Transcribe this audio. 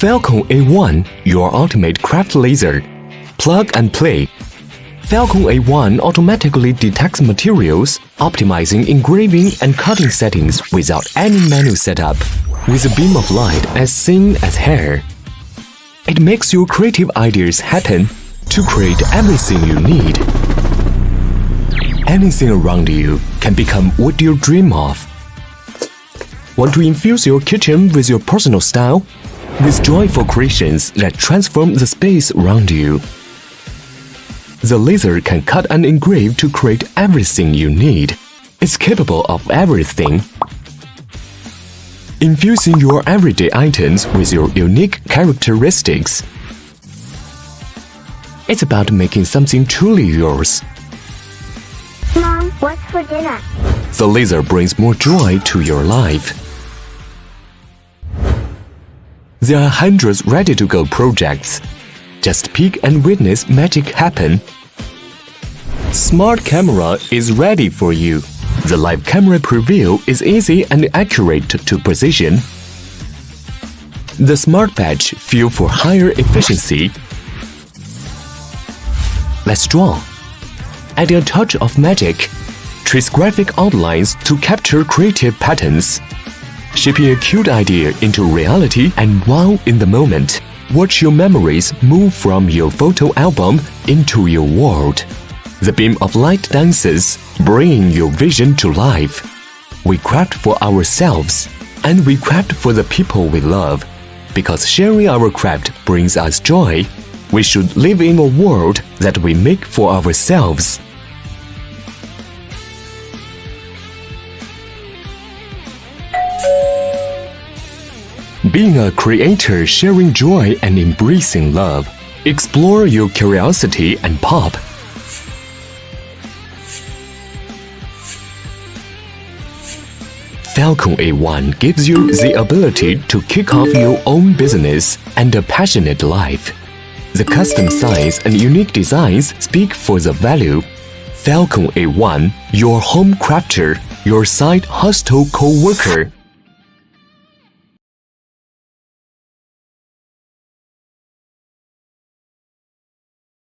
Falcon A1, your ultimate craft laser. Plug and play. Falcon A1 automatically detects materials, optimizing engraving and cutting settings without any manual setup, with a beam of light as thin as hair. It makes your creative ideas happen to create everything you need. Anything around you can become what you dream of. Want to infuse your kitchen with your personal style? With joyful creations that transform the space around you. The laser can cut and engrave to create everything you need. It's capable of everything. Infusing your everyday items with your unique characteristics. It's about making something truly yours. Mom, what's for dinner? The laser brings more joy to your life. There are hundreds ready-to-go projects. Just peek and witness magic happen. Smart camera is ready for you. The live camera preview is easy and accurate to precision. The Smart Patch feel for higher efficiency. Let's draw. Add a touch of magic. Trace graphic outlines to capture creative patterns. Shaping a cute idea into reality and wow in the moment. Watch your memories move from your photo album into your world. The beam of light dances, bringing your vision to life. We craft for ourselves, and we craft for the people we love. Because sharing our craft brings us joy, we should live in a world that we make for ourselves. Being a creator, sharing joy and embracing love. Explore your curiosity and pop. Falcon A1 gives you the ability to kick off your own business and a passionate life. The custom size and unique designs speak for the value. Falcon A1, your home crafter, your side hustle co-worker.